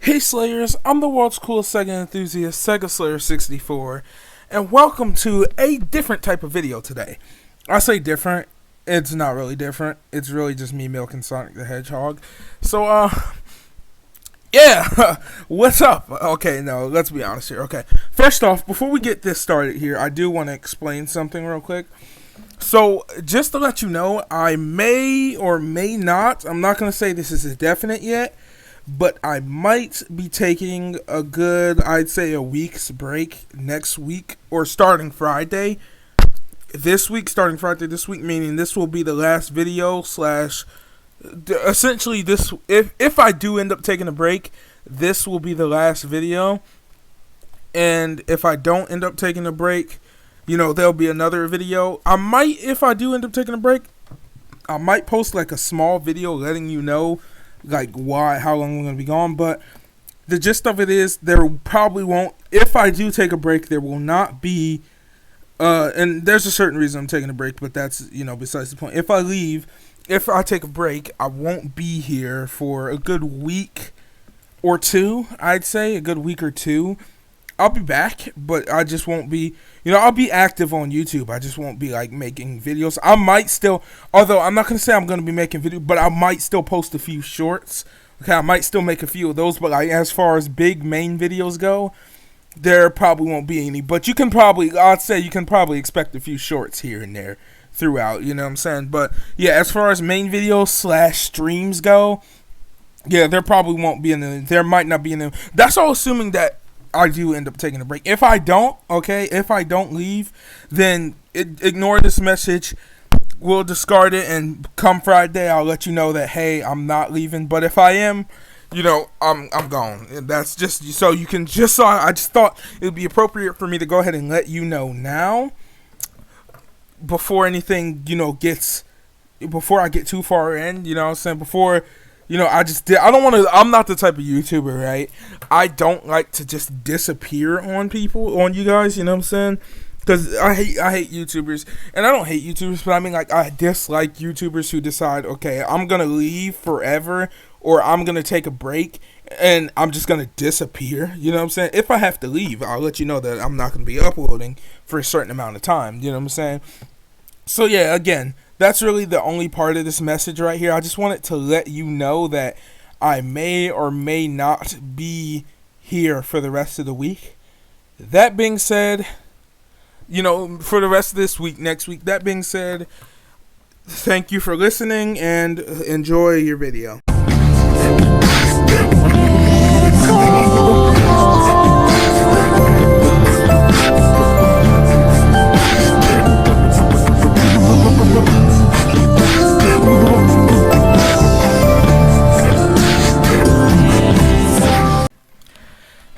Hey Slayers, I'm the world's coolest Sega enthusiast, Sega Slayer 64, and welcome to a different type of video today. I say different, it's not really different, it's really just me milking Sonic the Hedgehog. So, yeah, what's up? Okay, no, let's be honest here. Okay, first off, before we get this started here, I do want to explain something real quick. So, just to let you know, I may or may not, I'm not going to say this is a definite yet, but I might be taking a good, I'd say a week's break next week, or starting Friday. This week, starting Friday this week, meaning this will be the last video slash, essentially this, if I do end up taking a break, this will be the last video. And if I don't end up taking a break, you know, there'll be another video. I might, if I do end up taking a break, I might post like a small video letting you know like how long I'm going to be gone. But the gist of it is there probably won't, if I do take a break, there will not be, and there's a certain reason I'm taking a break, but that's, you know, besides the point. If I take a break, I won't be here for a good week or two, I'd say, a good week or two. I'll be back, but I just won't be, you know, I'll be active on YouTube. I just won't be, like, making videos. I might still, although I'm not going to say I'm going to be making videos, but I might still post a few shorts. Okay, I might still make a few of those, but, like, as far as big main videos go, there probably won't be any. But you can probably, I'd say you can probably expect a few shorts here and there throughout, you know what I'm saying? But, yeah, as far as main videos slash streams go, yeah, there probably won't be any, there might not be any. That's all assuming that I do end up taking a break. If I don't, okay, if I don't leave, then ignore this message. We'll discard it, and come Friday, I'll let you know that, hey, I'm not leaving. But if I am, you know, I'm gone. And that's just so you can just. I just thought it would be appropriate for me to go ahead and let you know now, before anything, you know, before I get too far in. You know what I'm saying? Before. You know, I don't want to, I'm not the type of YouTuber, right? I don't like to just disappear on people, on you guys, you know what I'm saying? Because I hate YouTubers, and I don't hate YouTubers, but I mean, like, I dislike YouTubers who decide, okay, I'm going to leave forever, or I'm going to take a break, and I'm just going to disappear, you know what I'm saying? If I have to leave, I'll let you know that I'm not going to be uploading for a certain amount of time, you know what I'm saying? So, yeah, again, that's really the only part of this message right here. I just wanted to let you know that I may or may not be here for the rest of the week. That being said, you know, for the rest of this week, next week, that being said, thank you for listening and enjoy your video.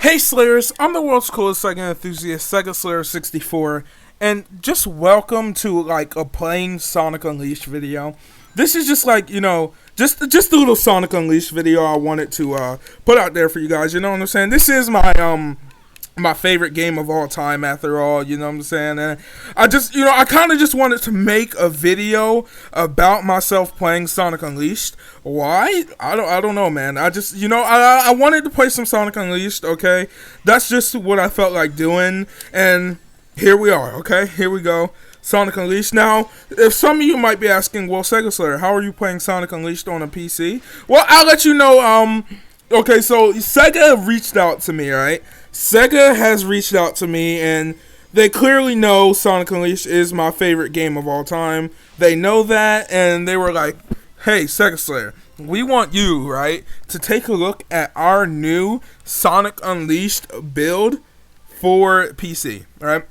Hey Slayers, I'm the world's coolest Sega enthusiast, Sega Slayer 64, and just welcome to, like, a plain Sonic Unleashed video. This is just, like, you know, just a little Sonic Unleashed video I wanted to put out there for you guys, you know what I'm saying? This is my favorite game of all time, after all, you know what I'm saying? And I just, you know, I kind of just wanted to make a video about myself playing Sonic Unleashed. Why? I don't know, man. I just, you know, I wanted to play some Sonic Unleashed, okay? That's just what I felt like doing, and here we are, okay? Here we go. Sonic Unleashed. Now, if some of you might be asking, well, Sega Slayer, how are you playing Sonic Unleashed on a PC? Well, I'll let you know, okay, so Sega reached out to me, right? Sega has reached out to me, and they clearly know Sonic Unleashed is my favorite game of all time. They know that, and they were like, hey, Sega Slayer, we want you, right, to take a look at our new Sonic Unleashed build for PC, right?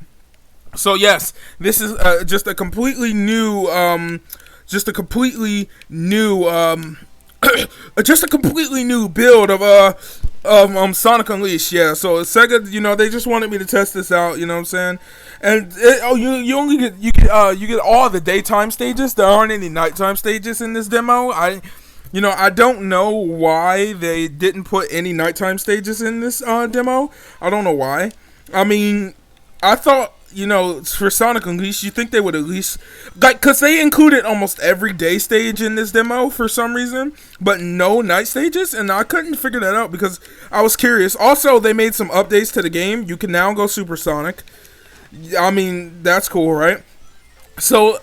So, yes, this is just a completely new, just a completely new build of Sonic Unleashed. Yeah, so Sega, you know, they just wanted me to test this out, you know what I'm saying? And you only get you get all the daytime stages. There aren't any nighttime stages in this demo. I don't know why they didn't put any nighttime stages in this demo. I don't know why. I mean, I thought for Sonic Unleashed, you think they would at least, like, because they included almost every day stage in this demo for some reason, but no night stages, and I couldn't figure that out because I was curious. Also, they made some updates to the game. You can now go Supersonic. I mean, that's cool, right? So,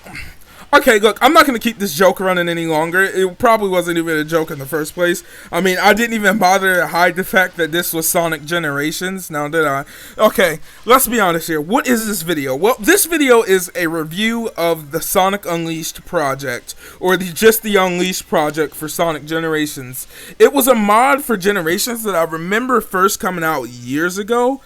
okay, look, I'm not going to keep this joke running any longer. It probably wasn't even a joke in the first place. I mean, I didn't even bother to hide the fact that this was Sonic Generations, now did I? Okay, let's be honest here. What is this video? Well, this video is a review of the Sonic Unleashed project, or just the Unleashed project for Sonic Generations. It was a mod for Generations that I remember first coming out years ago,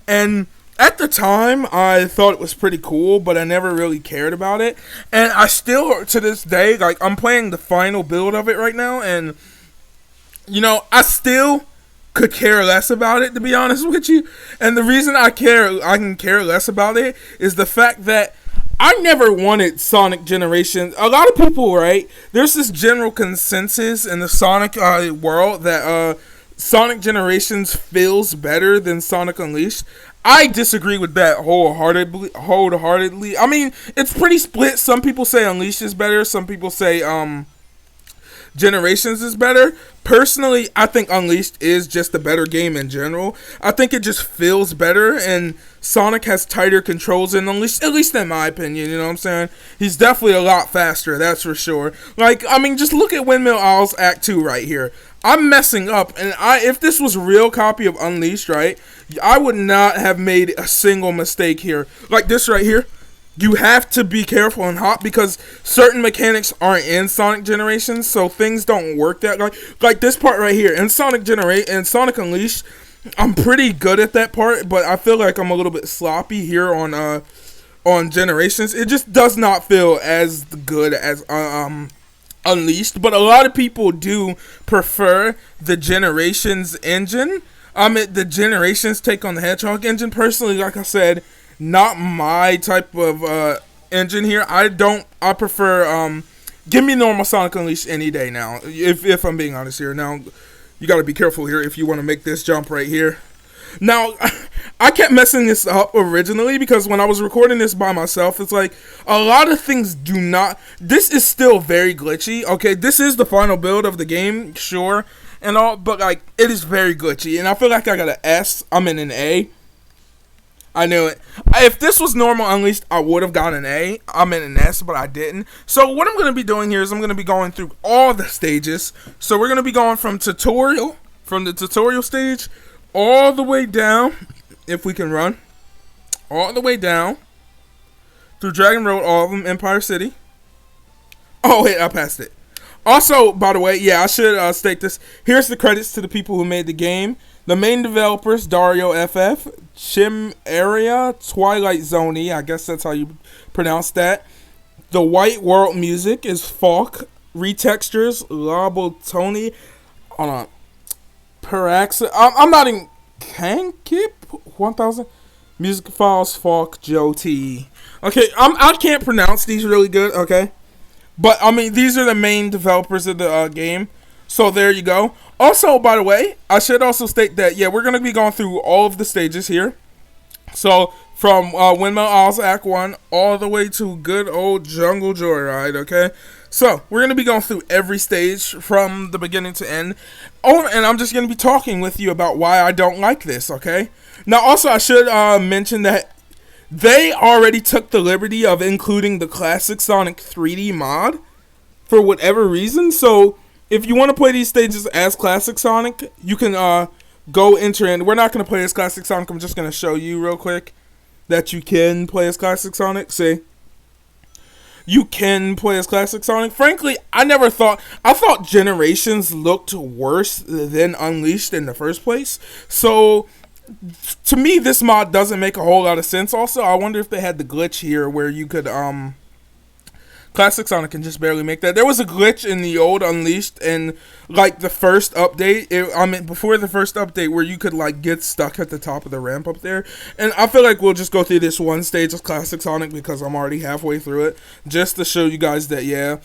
and at the time, I thought it was pretty cool, but I never really cared about it. And I still, to this day, like, I'm playing the final build of it right now, and, I still could care less about it, to be honest with you. And the reason I can care less about it, is the fact that I never wanted Sonic Generations. A lot of people, right, there's this general consensus in the Sonic world that Sonic Generations feels better than Sonic Unleashed. I disagree with that wholeheartedly. I mean, it's pretty split. Some people say Unleashed is better. Some people say Generations is better. Personally, I think Unleashed is just a better game in general. I think it just feels better, and Sonic has tighter controls in Unleashed, at least in my opinion, you know what I'm saying? He's definitely a lot faster, that's for sure. Like, I mean, just look at Windmill Isles Act 2 right here. I'm messing up, and if this was a real copy of Unleashed, right, I would not have made a single mistake here. Like this right here. You have to be careful and hot because certain mechanics aren't in Sonic Generations, so things don't work that like this part right here. In Sonic Unleashed, I'm pretty good at that part, but I feel like I'm a little bit sloppy here on Generations. It just does not feel as good as Unleashed, but a lot of people do prefer the Generations engine. The Generations take on the Hedgehog engine. Personally, like I said, not my type of engine here. I prefer give me normal Sonic Unleashed any day now, if I'm being honest here. Now, you got to be careful here if you want to make this jump right here. Now, I kept messing this up originally because when I was recording this by myself, it's like a lot of things do not. This is still very glitchy. Okay, this is the final build of the game, sure, and all, but like it is very glitchy, and I feel like I got an S. I'm in an A. I knew it. If this was normal Unleashed, I would have got an A. I'm in an S, but I didn't. So what I'm going to be doing here is I'm going to be going through all the stages. So we're going to be going from the tutorial stage, all the way down, if we can run, all the way down, through Dragon Road, all of them, Empire City. Oh, wait, I passed it. Also, by the way, yeah, I should state this. Here's the credits to the people who made the game. The main developers, Dario FF, Chimera, Twilight Zone, I guess that's how you pronounce that. The White World music is Falk. Retextures, Labotoni. Hold on. Paraxa. I'm not in Kankip 1000. Music files, Falk, Joe T. Okay, I can't pronounce these really good, okay? But, I mean, these are the main developers of the game. So, there you go. Also, by the way, I should also state that, yeah, we're going to be going through all of the stages here. So, from Windmill Isles Act 1 all the way to good old Jungle Joyride, okay? So, we're going to be going through every stage from the beginning to end. Oh, and I'm just going to be talking with you about why I don't like this, okay? Now, also, I should mention that they already took the liberty of including the classic Sonic 3D mod for whatever reason. So, if you want to play these stages as classic Sonic, you can go enter in. We're not going to play as classic Sonic. I'm just going to show you real quick that you can play as classic Sonic. See? You can play as classic Sonic. Frankly, I thought Generations looked worse than Unleashed in the first place. So, to me, this mod doesn't make a whole lot of sense. Also, I wonder if they had the glitch here where you could, classic Sonic can just barely make that. There was a glitch in the old Unleashed and, like, the first update. Before the first update where you could, like, get stuck at the top of the ramp up there. And I feel like we'll just go through this one stage of classic Sonic because I'm already halfway through it. Just to show you guys that, yeah,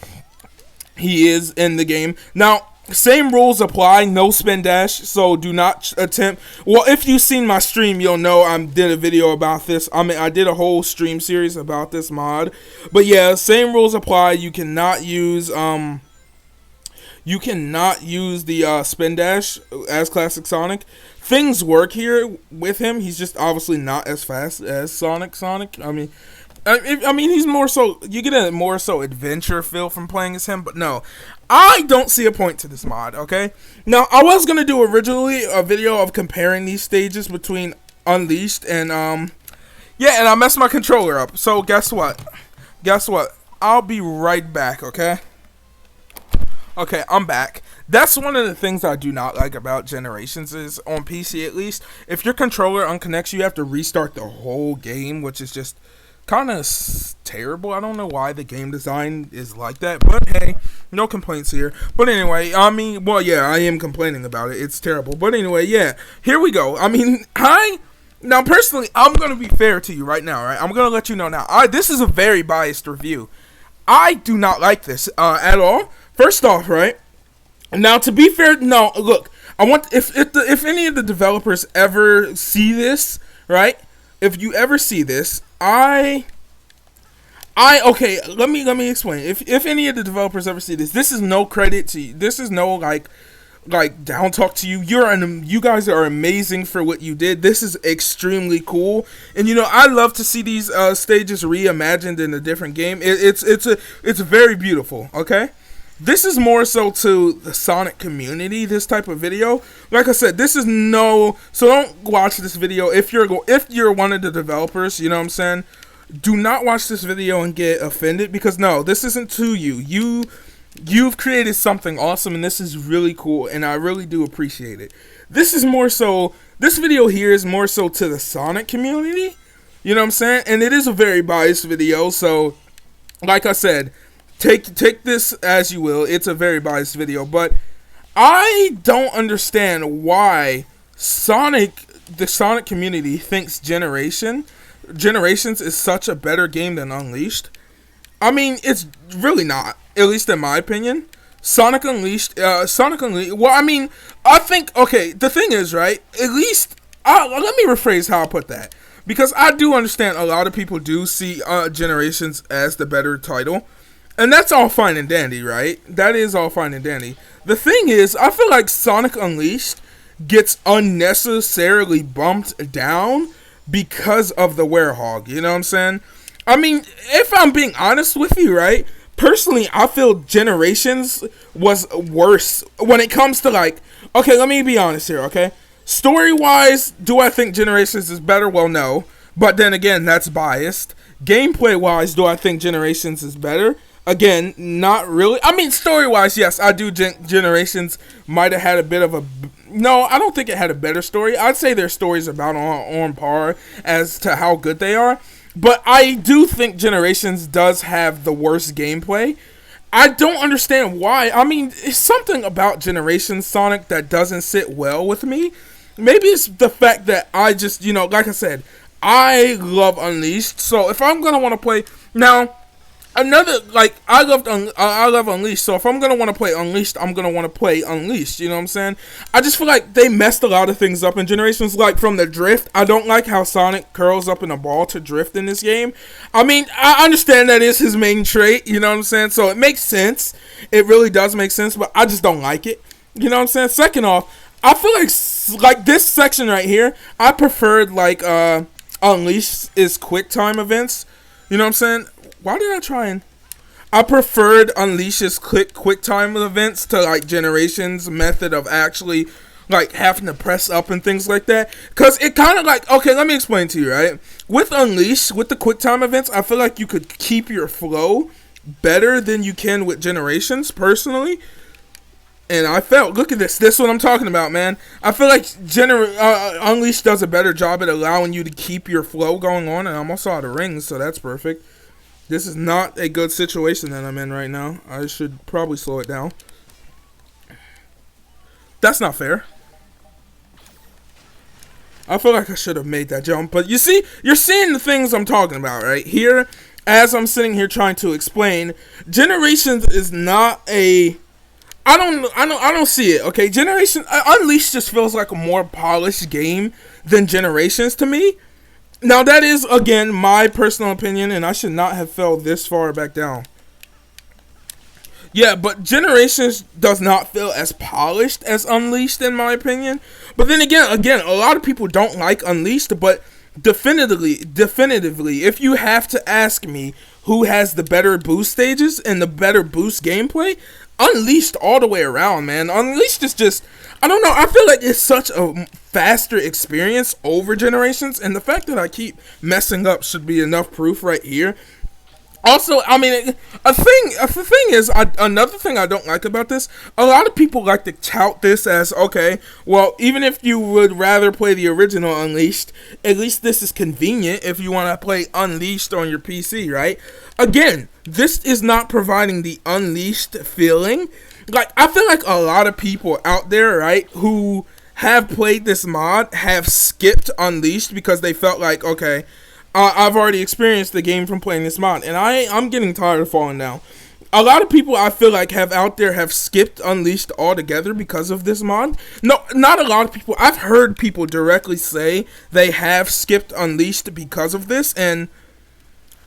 he is in the game. Now, Same rules apply, no spin dash, so do not attempt. Well, if you've seen my stream, you'll know I did a video about this. I mean, I did a whole stream series about this mod. But yeah, same rules apply. You cannot use the spin dash as Classic Sonic. Things work here with him. He's just obviously not as fast as Sonic. I mean, he's more so, you get a more so adventure feel from playing as him, but no, I don't see a point to this mod, okay? Now, I was going to do originally a video of comparing these stages between Unleashed and, yeah, and I messed my controller up, so guess what? I'll be right back, okay? Okay, I'm back. That's one of the things I do not like about Generations is, on PC at least, if your controller unconnects, you have to restart the whole game, which is just kind of terrible. I don't know why the game design is like that, but hey, no complaints here. But anyway, I mean, well, yeah, I am complaining about it. It's terrible. But anyway, yeah, here we go. I mean, now personally, I'm going to be fair to you right now, right? I'm going to let you know now. This is a very biased review. I do not like this at all. First off, right? Now, to be fair, no, look, I want, if any of the developers ever see this, right? If you ever see this, okay, let me explain. If any of the developers ever see this, this is no credit to you. This is no like down talk to you. You guys are amazing for what you did. This is extremely cool, and you know I love to see these stages reimagined in a different game. It's very beautiful. Okay. This is more so to the Sonic community, this type of video. Like I said, this is so don't watch this video if you're one of the developers, you know what I'm saying? Do not watch this video and get offended, because no, this isn't to you. You've created something awesome, and this is really cool, and I really do appreciate it. This video here is more so to the Sonic community, you know what I'm saying? And it is a very biased video, so like I said, Take this as you will. It's a very biased video, but I don't understand why the Sonic community thinks Generations is such a better game than Unleashed. I mean, it's really not, at least in my opinion. Sonic Unleashed, well, I mean, I think, okay, the thing is, right, at least, let me rephrase how I put that, because I do understand a lot of people do see Generations as the better title. And that's all fine and dandy, right? That is all fine and dandy. The thing is, I feel like Sonic Unleashed gets unnecessarily bumped down because of the Werehog. You know what I'm saying? I mean, if I'm being honest with you, right? Personally, I feel Generations was worse when it comes to like... Okay, let me be honest here, okay? Story-wise, do I think Generations is better? Well, no. But then again, that's biased. Gameplay-wise, do I think Generations is better? Again, not really. I mean, story-wise, yes, I do. Generations might have had a bit of a... No, I don't think it had a better story. I'd say their story's about on par as to how good they are. But I do think Generations does have the worst gameplay. I don't understand why. I mean, it's something about Generations Sonic that doesn't sit well with me. Maybe it's the fact that I just, you know, like I said, I love Unleashed. So if I'm going to want to play... Now... Another, like, I love Unleashed, so if I'm going to want to play Unleashed, I'm going to want to play Unleashed, you know what I'm saying? I just feel like they messed a lot of things up in Generations, like from the drift. I don't like how Sonic curls up in a ball to drift in this game. I mean, I understand that is his main trait, you know what I'm saying? So it makes sense. It really does make sense, but I just don't like it, you know what I'm saying? Second off, I feel like this section right here, I preferred, like, Unleashed is quick time events, you know what I'm saying? Why did I try and... I preferred Unleash's quick time events to like Generations method of actually like having to press up and things like that. Because it kind of like... Okay, let me explain to you, right? With Unleash, with the quick time events, I feel like you could keep your flow better than you can with Generations, personally. And I felt... Look at this. This is what I'm talking about, man. I feel like Unleash does a better job at allowing you to keep your flow going on. And I'm also out of rings, so that's perfect. This is not a good situation that I'm in right now. I should probably slow it down. That's not fair. I feel like I should have made that jump. But you see, you're seeing the things I'm talking about right here. As I'm sitting here trying to explain, Generations is not a... I don't see it. Okay, Unleashed just feels like a more polished game than Generations to me. Now that is again my personal opinion, and I should not have fell this far back down. Yeah, but Generations does not feel as polished as Unleashed in my opinion. But then again, a lot of people don't like Unleashed, but definitively, if you have to ask me who has the better boost stages and the better boost gameplay, Unleashed all the way around, man. Unleashed is just, I don't know, I feel like it's such a faster experience over Generations, and the fact that I keep messing up should be enough proof right here. Also, I mean, the thing is, another thing I don't like about this, a lot of people like to tout this as, okay, well, even if you would rather play the original Unleashed, at least this is convenient if you want to play Unleashed on your PC, right? Again, this is not providing the Unleashed feeling. Like, I feel like a lot of people out there, right, who have played this mod have skipped Unleashed because they felt like, okay, I've already experienced the game from playing this mod, and I'm getting tired of falling down. A lot of people I feel like have skipped Unleashed altogether because of this mod. No, not a lot of people. I've heard people directly say they have skipped Unleashed because of this, and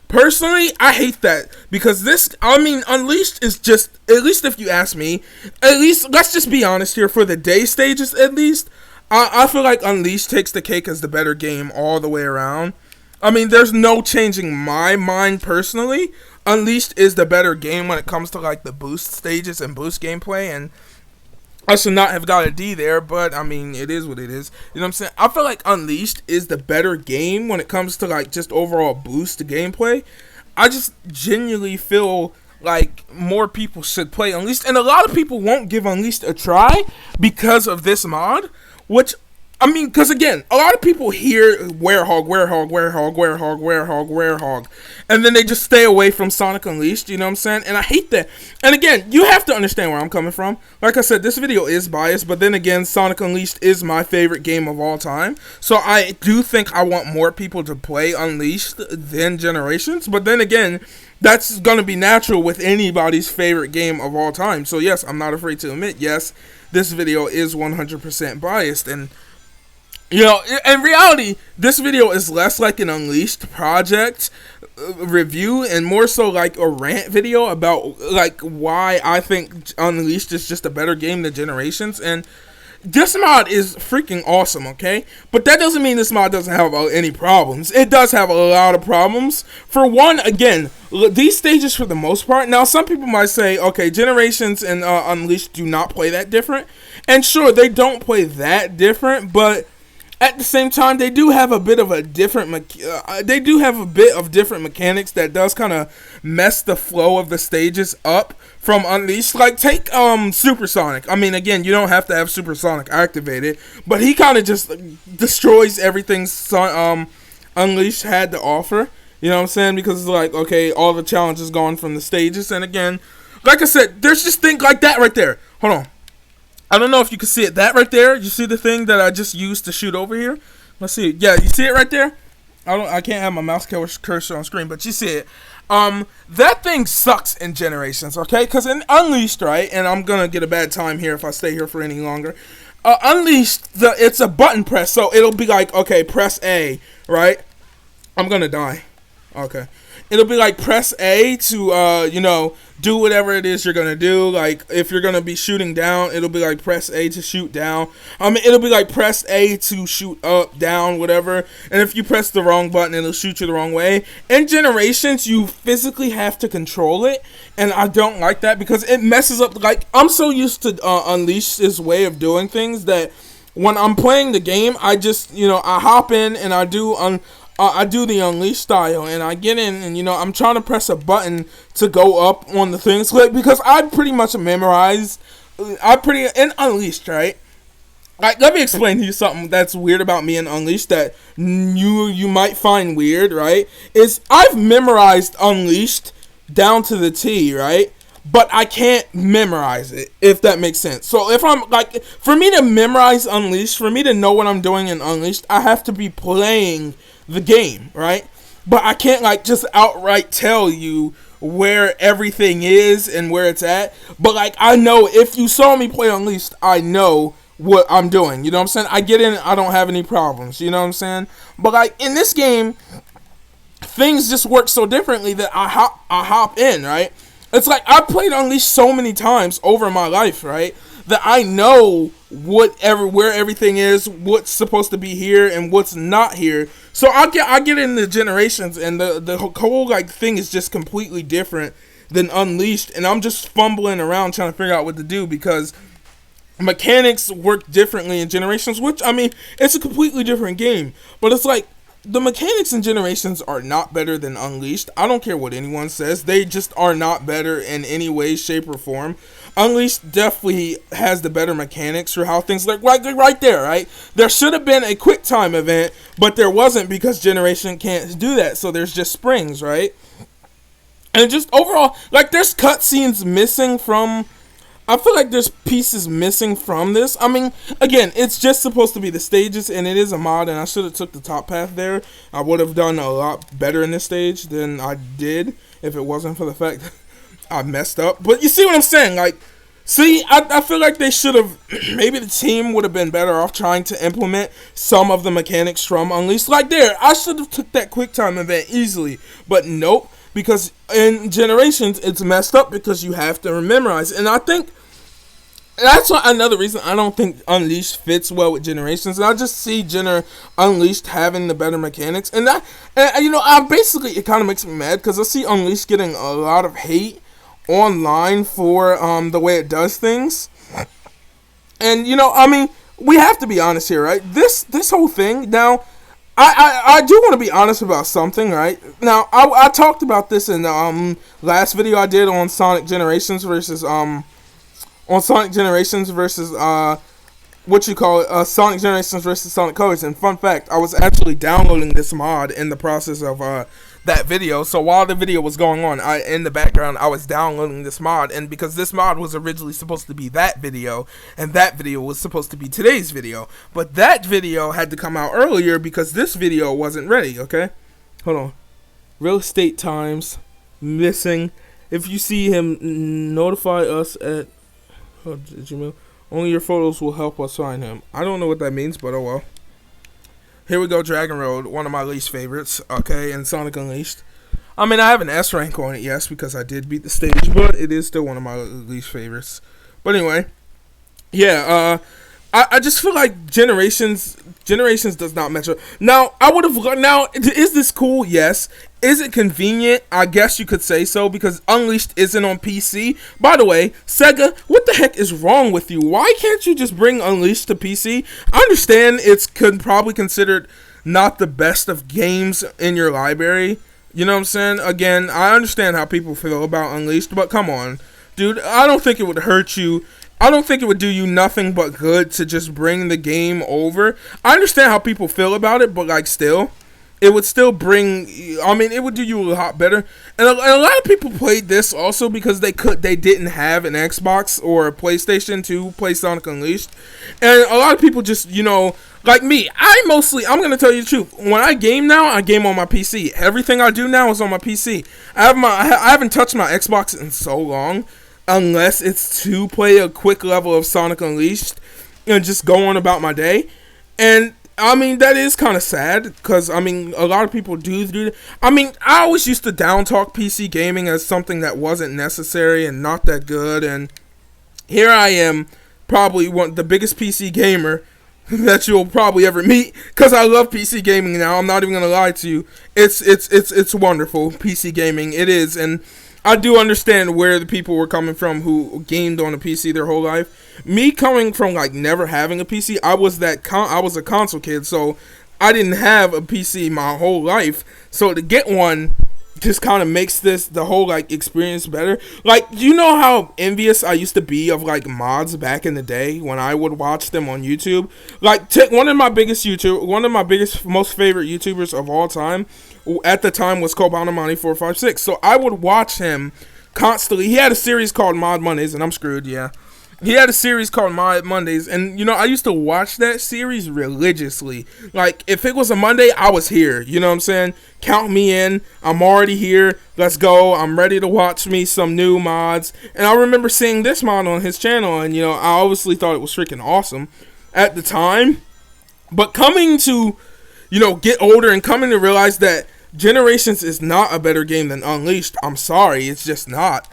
personally, I hate that because Unleashed is just, at least if you ask me, at least, let's just be honest here, for the day stages at least, I feel like Unleashed takes the cake as the better game all the way around. I mean, there's no changing my mind personally. Unleashed is the better game when it comes to like the boost stages and boost gameplay, and I should not have got a D there, but I mean, it is what it is. You know what I'm saying? I feel like Unleashed is the better game when it comes to like just overall boost gameplay. I just genuinely feel like more people should play Unleashed, and a lot of people won't give Unleashed a try because of this mod, which, I mean, because again, a lot of people hear Werehog, and then they just stay away from Sonic Unleashed, you know what I'm saying? And I hate that. And again, you have to understand where I'm coming from. Like I said, this video is biased, but then again, Sonic Unleashed is my favorite game of all time. So I do think I want more people to play Unleashed than Generations, but then again, that's going to be natural with anybody's favorite game of all time. So yes, I'm not afraid to admit, yes, this video is 100% biased, and you know, in reality, this video is less like an Unleashed project review and more so like a rant video about like why I think Unleashed is just a better game than Generations. And this mod is freaking awesome, okay? But that doesn't mean this mod doesn't have any problems. It does have a lot of problems. For one, again, these stages for the most part, now some people might say, okay, Generations and Unleashed do not play that different. And sure, they don't play that different, but at the same time, they do have a bit of different mechanics that does kind of mess the flow of the stages up from Unleashed. Like, take Supersonic. I mean, again, you don't have to have Supersonic activated, but he kind of just destroys everything Unleashed had to offer. You know what I'm saying? Because it's like, okay, all the challenges gone from the stages, and again, like I said, there's just things like that right there. Hold on. I don't know if you can see it. That right there, you see the thing that I just used to shoot over here? Let's see. Yeah, you see it right there? I can't have my mouse cursor on screen, but you see it. That thing sucks in Generations, okay? Because in Unleashed, right, and I'm going to get a bad time here if I stay here for any longer. Unleashed, it's a button press, so it'll be like, okay, press A, right? I'm going to die. Okay. It'll be like press A to, you know, do whatever it is you're going to do. Like, if you're going to be shooting down, it'll be like press A to shoot down. It'll be like press A to shoot up, down, whatever. And if you press the wrong button, it'll shoot you the wrong way. In Generations, you physically have to control it. And I don't like that because it messes up. Like, I'm so used to Unleashed's way of doing things that when I'm playing the game, I just, you know, I hop in and I do the Unleashed style, and I get in, and, you know, I'm trying to press a button to go up on the things, because I pretty much memorize, in Unleashed, right? Like, let me explain to you something that's weird about me in Unleashed that you might find weird, right? Is I've memorized Unleashed down to the T, right? But I can't memorize it, if that makes sense. So if I'm, like, for me to memorize Unleashed, for me to know what I'm doing in Unleashed, I have to be playing the game, right? But I can't, like, just outright tell you where everything is and where it's at. But like, I know if you saw me play Unleashed, I know what I'm doing. You know what I'm saying? I get in, I don't have any problems. You know what I'm saying? But like in this game, things just work so differently that I hop in, right? It's like I played Unleashed so many times over my life, right? That I know where everything is, what's supposed to be here, and what's not here. So I get into Generations, and the whole like thing is just completely different than Unleashed, and I'm just fumbling around trying to figure out what to do because mechanics work differently in Generations, which I mean it's a completely different game, but it's like the mechanics in Generations are not better than Unleashed. I don't care what anyone says. They just are not better in any way, shape, or form. Unleashed definitely has the better mechanics for how things look. Right there, right? There should have been a quick time event, but there wasn't because Generation can't do that. So there's just springs, right? And just overall, like there's cutscenes missing from... I feel like there's pieces missing from this. I mean, again, it's just supposed to be the stages, and it is a mod, and I should have took the top path there. I would have done a lot better in this stage than I did if it wasn't for the fact that I messed up. But you see what I'm saying? Like, see, I feel like they should have, maybe the team would have been better off trying to implement some of the mechanics from Unleashed. Like there, I should have took that quick time event easily, but nope. Because in Generations, it's messed up because you have to memorize. And I think that's another reason I don't think Unleashed fits well with Generations. And I just see Unleashed having the better mechanics. And you know, it kind of makes me mad because I see Unleashed getting a lot of hate online for the way it does things. And, you know, I mean, we have to be honest here, right? This whole thing, now... I do want to be honest about something, right? Now, I talked about this in the last video I did on Sonic Generations versus Sonic Generations versus Sonic Colors. And fun fact, I was actually downloading this mod in the process of that video. So while the video was going on, in the background I was downloading this mod, and because this mod was originally supposed to be that video, and that video was supposed to be today's video, but that video had to come out earlier because this video wasn't ready. Okay, hold on. Real Estate Times missing. If you see him, notify us at Gmail. Only your photos will help us find him. I don't know what that means, but oh well. Here we go, Dragon Road, one of my least favorites, okay, and Sonic Unleashed. I mean, I have an S rank on it, yes, because I did beat the stage, but it is still one of my least favorites. But anyway, yeah, I just feel like Generations does not match up. Now, is this cool? Yes. Is it convenient? I guess you could say so, because Unleashed isn't on PC. By the way, Sega, what the heck is wrong with you? Why can't you just bring Unleashed to PC? I understand it's probably considered not the best of games in your library. You know what I'm saying? Again, I understand how people feel about Unleashed, but come on. Dude, I don't think it would hurt you. I don't think it would do you nothing but good to just bring the game over. I understand how people feel about it, but like still, it would still bring, I mean, it would do you a lot better. And a lot of people played this also because they didn't have an Xbox or a PlayStation to play Sonic Unleashed. And a lot of people just, you know, like me, I'm going to tell you the truth. When I game now, I game on my PC. Everything I do now is on my PC. I haven't touched my Xbox in so long, unless it's to play a quick level of Sonic Unleashed and just go on about my day. And I mean, that is kind of sad, because, I mean, a lot of people do that. I mean, I always used to down-talk PC gaming as something that wasn't necessary and not that good, and here I am, probably the biggest PC gamer that you'll probably ever meet, because I love PC gaming now. I'm not even going to lie to you. It's wonderful, PC gaming. It is, and I do understand where the people were coming from who gamed on a PC their whole life. Me coming from like never having a PC, I was a console kid, so I didn't have a PC my whole life. So to get one just kind of makes the whole like experience better. Like, do you know how envious I used to be of like mods back in the day when I would watch them on YouTube? Like, one of my biggest, most favorite YouTubers of all time at the time was Kobanamani456. So I would watch him constantly. He had a series called Mod Mondays, and I'm screwed, yeah. He had a series called Mod Mondays, and I used to watch that series religiously. Like, if it was a Monday, I was here. You know what I'm saying? Count me in. I'm already here. Let's go. I'm ready to watch me some new mods. And I remember seeing this mod on his channel, and I obviously thought it was freaking awesome at the time. But coming to, get older and coming to realize that Generations is not a better game than Unleashed. I'm sorry, it's just not.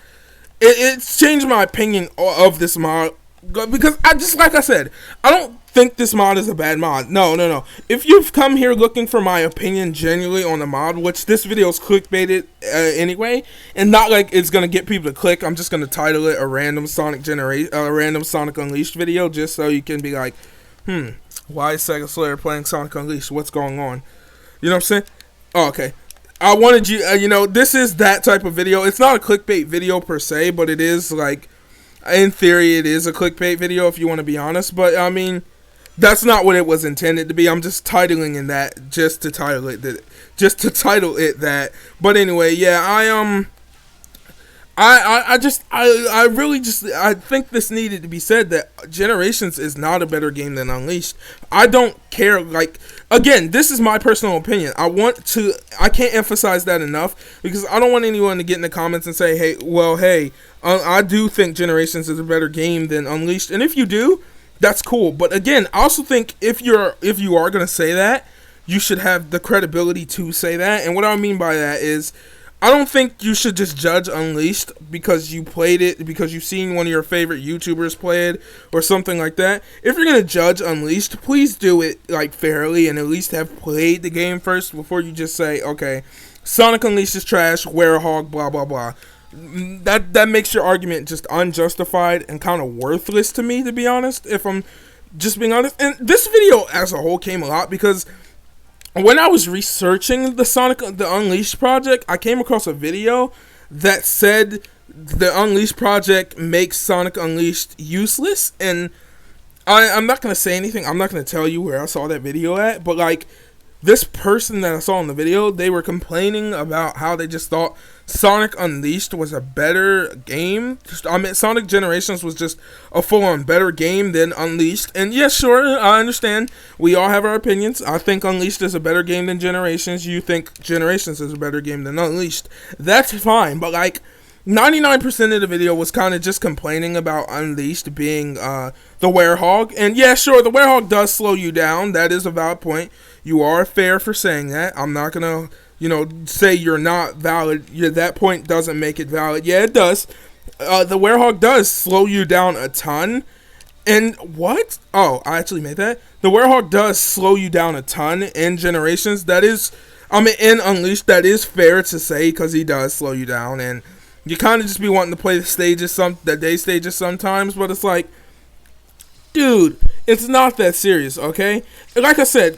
It's changed my opinion of this mod because like I said, I don't think this mod is a bad mod. No. If you've come here looking for my opinion genuinely on the mod, which this video is clickbaited anyway, and not like it's gonna get people to click, I'm just gonna title it a random Sonic Unleashed video, just so you can be like, why is Sega Slayer playing Sonic Unleashed? What's going on? You know what I'm saying? Oh, okay. I wanted you, this is that type of video. It's not a clickbait video per se, but it is, like, in theory, it is a clickbait video if you want to be honest. But, I mean, that's not what it was intended to be. I'm just titling in that just to title it that. But anyway, yeah, I think this needed to be said that Generations is not a better game than Unleashed. I don't care, like, again, this is my personal opinion. I can't emphasize that enough because I don't want anyone to get in the comments and say, hey, I do think Generations is a better game than Unleashed. And if you do, that's cool. But again, I also think if you are going to say that, you should have the credibility to say that. And what I mean by that is, I don't think you should just judge Unleashed because you played it, because you've seen one of your favorite YouTubers play it, or something like that. If you're going to judge Unleashed, please do it, like, fairly, and at least have played the game first before you just say, okay, Sonic Unleashed is trash, Werehog, blah, blah, blah. That makes your argument just unjustified and kind of worthless to me, to be honest, if I'm just being honest. And this video as a whole came a lot because when I was researching the Unleashed project, I came across a video that said the Unleashed project makes Sonic Unleashed useless, and I'm not going to say anything. I'm not going to tell you where I saw that video at, but, like, this person that I saw in the video, they were complaining about how they just thought Sonic Unleashed was a better game. Sonic Generations was just a full-on better game than Unleashed. And yeah, sure, I understand. We all have our opinions. I think Unleashed is a better game than Generations. You think Generations is a better game than Unleashed. That's fine, but, like, 99% of the video was kind of just complaining about Unleashed being the Werehog. And yeah, sure, the Werehog does slow you down. That is a valid point. You are fair for saying that. I'm not going to, say you're not valid. Yeah, that point doesn't make it valid. Yeah, it does. The Werehog does slow you down a ton. And what? Oh, I actually made that. The Werehog does slow you down a ton in Generations. That is, in Unleashed, that is fair to say because he does slow you down. And you kind of just be wanting to play the day stages sometimes, but it's like, dude, it's not that serious, okay? Like I said,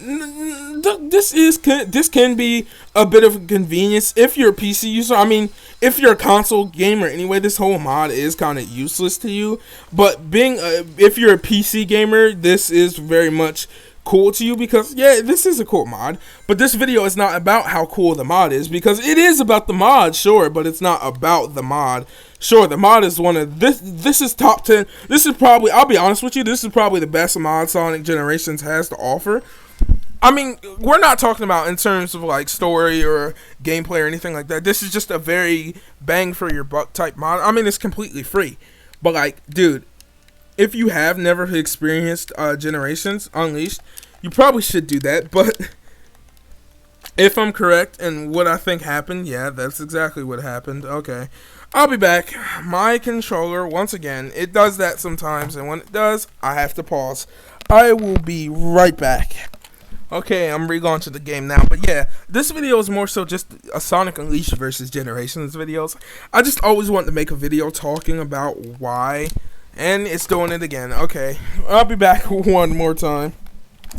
this can be a bit of a convenience if you're a PC user. I mean, if you're a console gamer anyway, this whole mod is kind of useless to you. But if you're a PC gamer, this is very much cool to you because, yeah, this is a cool mod. But this video is not about how cool the mod is because it is about the mod, sure, but it's not about the mod. Sure, the mod is one of this is top 10. This is probably, I'll be honest with you, this is probably the best mod Sonic Generations has to offer. I mean, we're not talking about in terms of, like, story or gameplay or anything like that. This is just a very bang for your buck type mod. I mean, it's completely free. But, like, dude, if you have never experienced Generations Unleashed, you probably should do that. But if I'm correct in what I think happened, yeah, that's exactly what happened. Okay. I'll be back. My controller, once again, it does that sometimes, and when it does, I have to pause. I will be right back. Okay, I'm re-going to the game now, but yeah, this video is more so just a Sonic Unleashed versus Generations videos. I just always want to make a video talking about why, and it's doing it again. Okay, I'll be back one more time.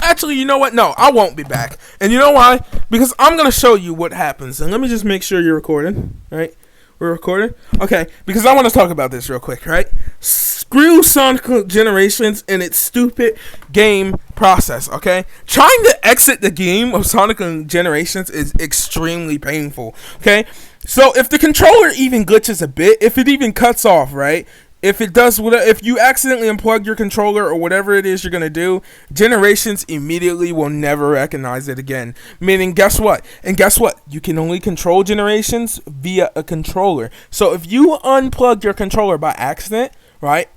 Actually, you know what? No, I won't be back. And you know why? Because I'm going to show you what happens, and let me just make sure you're recording, right? We're recording? Okay, because I want to talk about this real quick, right? Screw Sonic Generations and its stupid game process, okay? Trying to exit the game of Sonic Generations is extremely painful, okay? So if the controller even glitches a bit, if it even cuts off, right? if it does, if you accidentally unplug your controller or whatever it is you're gonna do, Generations immediately will never recognize it again. Meaning, guess what? And guess what? You can only control Generations via a controller. So if you unplug your controller by accident, right?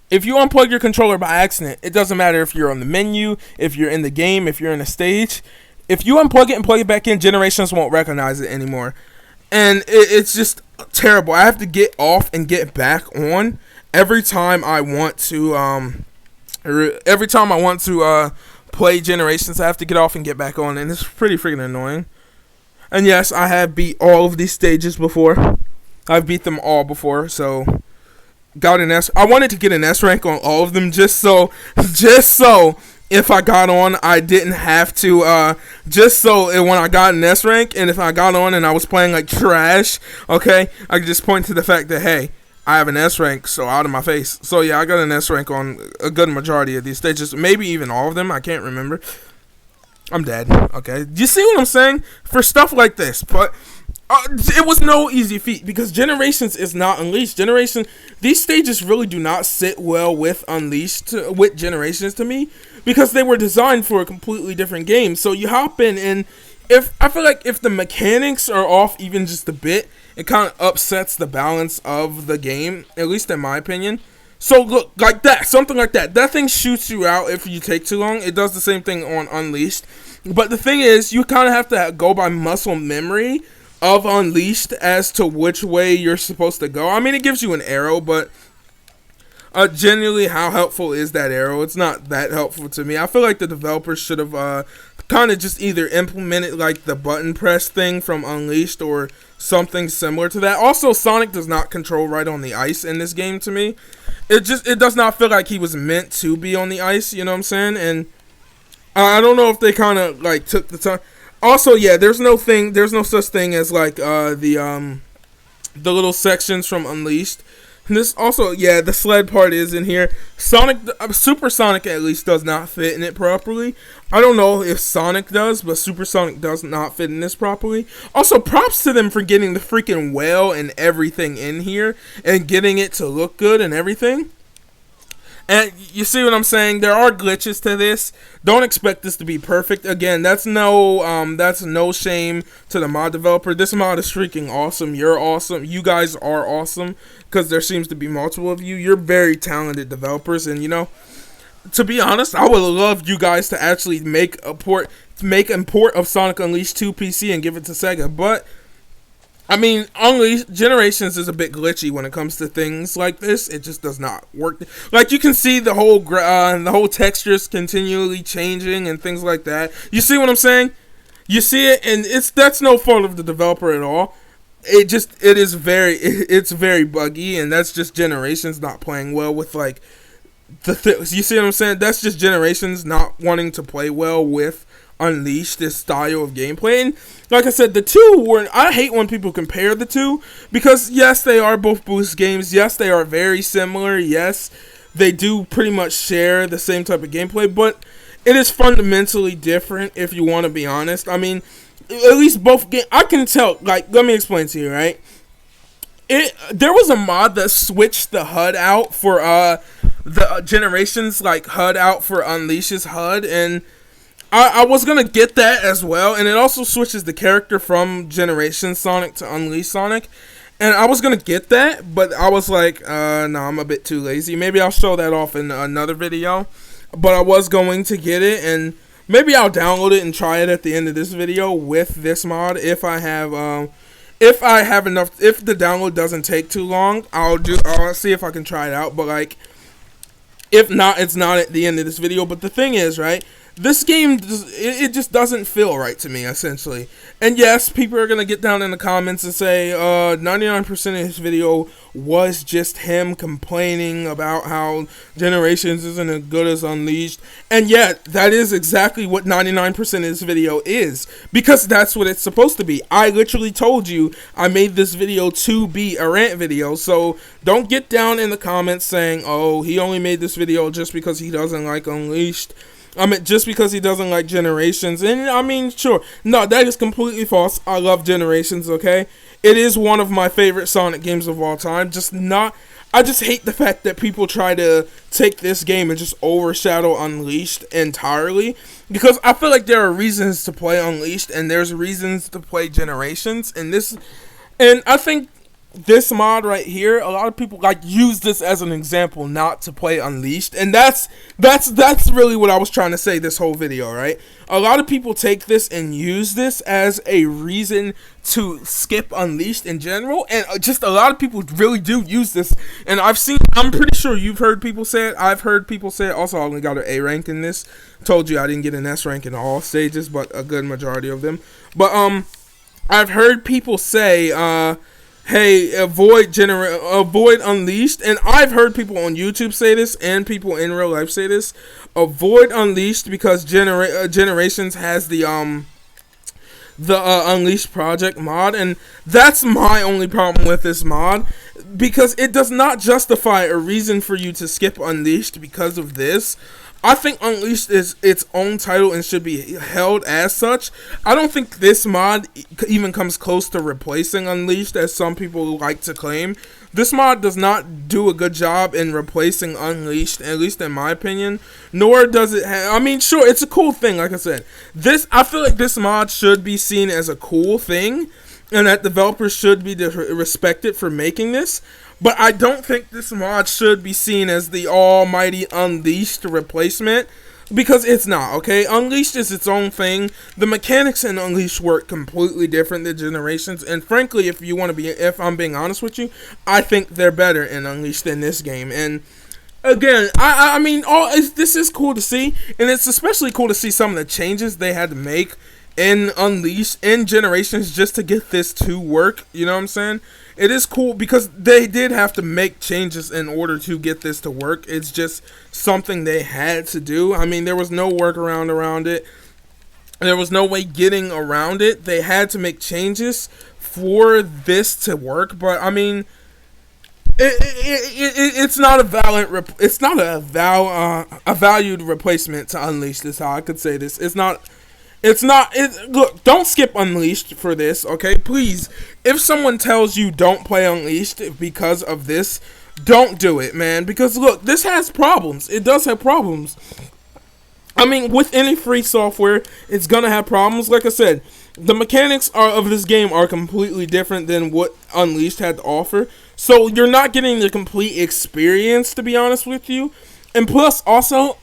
If you unplug your controller by accident, it doesn't matter if you're on the menu, if you're in the game, if you're in a stage. If you unplug it and plug it back in, Generations won't recognize it anymore. And it's just terrible. I have to get off and get back on every time I want to play Generations. I have to get off and get back on, and it's pretty freaking annoying. And yes, I have beat all of these stages before. I've beat them all before, so got an S. I wanted to get an S rank on all of them just so if I got on, I didn't have to, just so when I got an S rank, and if I got on and I was playing like trash, okay, I could just point to the fact that, hey, I have an S rank, so out of my face. So yeah, I got an S rank on a good majority of these stages, maybe even all of them, I can't remember. I'm dead, okay? Do you see what I'm saying? For stuff like this, but it was no easy feat because Generations is not Unleashed. These stages really do not sit well with Unleashed, with Generations to me, because they were designed for a completely different game. So you hop in, and if I feel like if the mechanics are off even just a bit, it kind of upsets the balance of the game, at least in my opinion. So look, like that, something like that. That thing shoots you out if you take too long. It does the same thing on Unleashed. But the thing is, you kind of have to go by muscle memory of Unleashed as to which way you're supposed to go. I mean, it gives you an arrow, but generally, how helpful is that arrow? It's not that helpful to me. I feel like the developers should have kind of just either implemented like the button press thing from Unleashed or something similar to that. Also, Sonic does not control right on the ice in this game to me. It does not feel like he was meant to be on the ice, you know what I'm saying? And I don't know if they kind of like took the time. Also, yeah, there's no such thing as like the little sections from Unleashed. And this also, yeah, the sled part is in here. Super Sonic at least does not fit in it properly. I don't know if Sonic does, but Super Sonic does not fit in this properly. Also, props to them for getting the freaking whale and everything in here and getting it to look good and everything. And you see what I'm saying? There are glitches to this. Don't expect this to be perfect. Again, that's no shame to the mod developer. This mod is freaking awesome. You're awesome. You guys are awesome because there seems to be multiple of you. You're very talented developers, and you know, to be honest, I would love you guys to actually make a port of Sonic Unleashed 2 PC and give it to Sega, but I mean, Unleashed Generations is a bit glitchy when it comes to things like this. It just does not work. Like you can see the whole textures continually changing and things like that. You see what I'm saying? You see it, and that's no fault of the developer at all. It's very buggy, and that's just Generations not playing well with like you see what I'm saying? That's just Generations not wanting to play well with Unleashed, this style of gameplay. And like I said, the two were, I hate when people compare the two, because yes, they are both boost games, yes, they are very similar, yes, they do pretty much share the same type of gameplay, but it is fundamentally different, if you want to be honest. I mean, at least both games, I can tell, like, let me explain to you, right? There was a mod that switched the HUD out for the Generations, like, HUD out for Unleashed's HUD, and I was going to get that as well, and it also switches the character from Generation Sonic to Unleashed Sonic, and I was going to get that, but I was like, no, I'm a bit too lazy. Maybe I'll show that off in another video, but I was going to get it, and maybe I'll download it and try it at the end of this video with this mod if I have enough. If the download doesn't take too long, I'll see if I can try it out, but like, if not, it's not at the end of this video. But the thing is, right, this game, it just doesn't feel right to me, essentially. And yes, people are going to get down in the comments and say 99% of his video was just him complaining about how Generations isn't as good as Unleashed. And yet, that is exactly what 99% of this video is, because that's what it's supposed to be. I literally told you I made this video to be a rant video, so don't get down in the comments saying, oh, he only made this video just because he doesn't like Unleashed. I mean, just because he doesn't like Generations. And I mean, sure, no, that is completely false. I love Generations, okay? It is one of my favorite Sonic games of all time. Just not, I just hate the fact that people try to take this game and just overshadow Unleashed entirely, because I feel like there are reasons to play Unleashed and there's reasons to play Generations, and I think this mod right here, a lot of people like use this as an example not to play Unleashed, and that's really what I was trying to say this whole video, right? A lot of people take this and use this as a reason to skip Unleashed in general, and just a lot of people really do use this, and I'm pretty sure you've heard people say it, I've heard people say it. Also, I only got an A rank in this. Told you I didn't get an S rank in all stages, but a good majority of them. But I've heard people say hey, avoid Unleashed, and I've heard people on YouTube say this and people in real life say this. Avoid Unleashed because Generations has the Unleashed Project mod, and that's my only problem with this mod, because it does not justify a reason for you to skip Unleashed because of this. I think Unleashed is its own title and should be held as such. I don't think this mod even comes close to replacing Unleashed, as some people like to claim. This mod does not do a good job in replacing Unleashed, at least in my opinion. Nor does it have, I mean, sure, it's a cool thing, like I said. I feel like this mod should be seen as a cool thing, and that developers should be respected for making this. But I don't think this mod should be seen as the almighty Unleashed replacement, because it's not, okay? Unleashed is its own thing. The mechanics in Unleashed work completely different than Generations, and frankly, if I'm being honest with you, I think they're better in Unleashed than this game. And again, I mean, this is cool to see, and it's especially cool to see some of the changes they had to make in Unleashed, in Generations, just to get this to work, you know what I'm saying? It is cool because they did have to make changes in order to get this to work. It's just something they had to do. I mean, there was no workaround around it. There was no way getting around it. They had to make changes for this to work. But I mean, it's not a valued replacement to Unleashed. Is how I could say this. Look, don't skip Unleashed for this, okay? Please, if someone tells you don't play Unleashed because of this, don't do it, man. Because, look, this has problems. It does have problems. I mean, with any free software, it's gonna have problems. Like I said, the mechanics of this game are completely different than what Unleashed had to offer. So, you're not getting the complete experience, to be honest with you. And plus, also...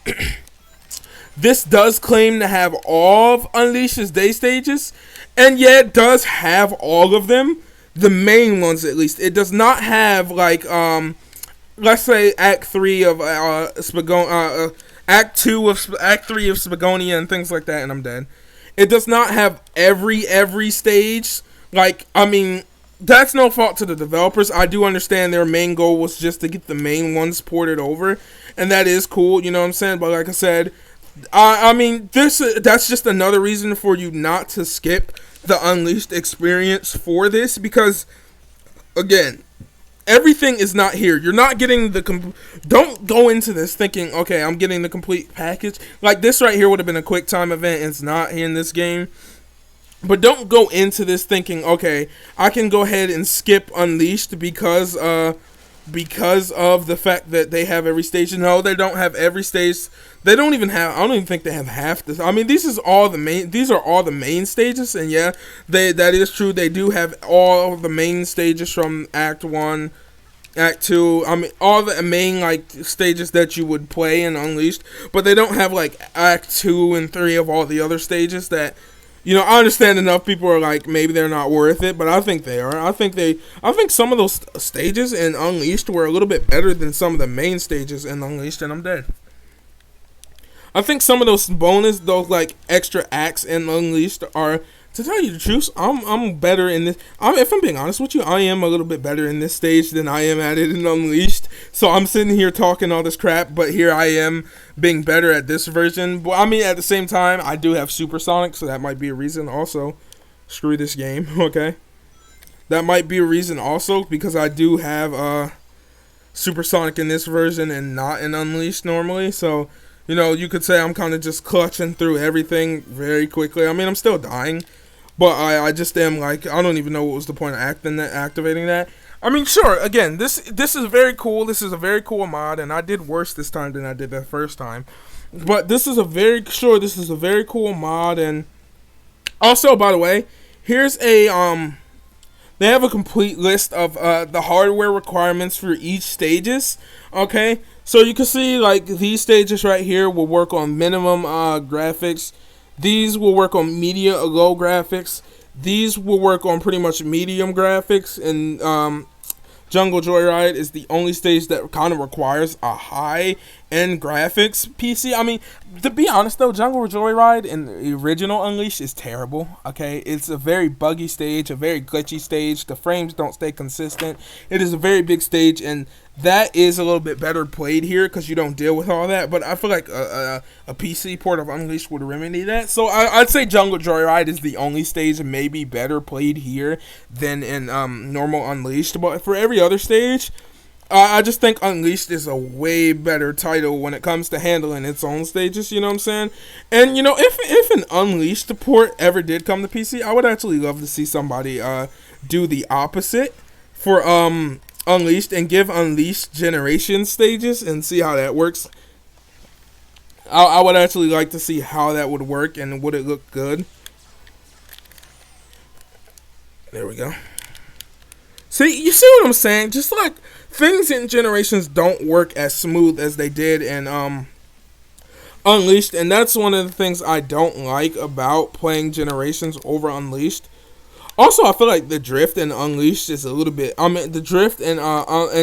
this does claim to have all of Unleashed's day stages, and yeah, it does have all of them, the main ones at least. It does not have, like, let's say Act 3 of Act 3 of Spagonia and things like that, and I'm dead. It does not have every stage. Like, I mean, that's no fault to the developers. I do understand their main goal was just to get the main ones ported over, and that is cool, you know what I'm saying? But like I said, I mean, that's just another reason for you not to skip the Unleashed experience for this, because, again, everything is not here. You're not getting don't go into this thinking, okay, I'm getting the complete package. Like, this right here would have been a quick time event, and it's not in this game. But don't go into this thinking, okay, I can go ahead and skip Unleashed because of the fact that they have every stage. No, they don't have every stage. They don't even have, I don't even think they have half this. I mean, these are all the main stages, and yeah, that is true. They do have all of the main stages from Act 1, Act 2, I mean, all the main, like, stages that you would play in Unleashed, but they don't have, like, Act 2 and 3 of all the other stages that, you know, I understand enough people are like, maybe they're not worth it, but I think they are. I think some of those stages in Unleashed were a little bit better than some of the main stages in Unleashed, and I'm dead. I think some of those those like extra acts in Unleashed are, to tell you the truth, I'm better in this. If I'm being honest with you, I am a little bit better in this stage than I am at it in Unleashed. So I'm sitting here talking all this crap, but here I am being better at this version. But I mean, at the same time, I do have Supersonic, so that might be a reason also. Screw this game, okay? That might be a reason also, because I do have Supersonic in this version and not in Unleashed normally. So, you know, you could say I'm kind of just clutching through everything very quickly. I mean, I'm still dying, but I just am like, I don't even know what was the point of activating that. I mean, sure. Again, this is very cool. This is a very cool mod, and I did worse this time than I did the first time. But this is a very cool mod, and also, by the way, here's a they have a complete list of the hardware requirements for each stages. Okay, so you can see like these stages right here will work on minimum graphics. These will work on low graphics. These will work on pretty much medium graphics, and Jungle Joyride is the only stage that kind of requires a high-end graphics PC. I mean, to be honest though, Jungle Joyride in the original Unleashed is terrible, okay? It's a very buggy stage, a very glitchy stage. The frames don't stay consistent. It is a very big stage, and that is a little bit better played here because you don't deal with all that. But I feel like a PC port of Unleashed would remedy that. So I'd say Jungle Joyride is the only stage maybe better played here than in normal Unleashed. But for every other stage, I just think Unleashed is a way better title when it comes to handling its own stages, you know what I'm saying? And, you know, if an Unleashed port ever did come to PC, I would actually love to see somebody do the opposite for Unleashed and give Unleashed generation stages and see how that works. I would actually like to see how that would work and would it look good. There we go. See, you see what I'm saying? Just like things in Generations don't work as smooth as they did in Unleashed, and that's one of the things I don't like about playing Generations over Unleashed. Also, I feel like the drift in Unleashed is a little bit. I mean, the drift in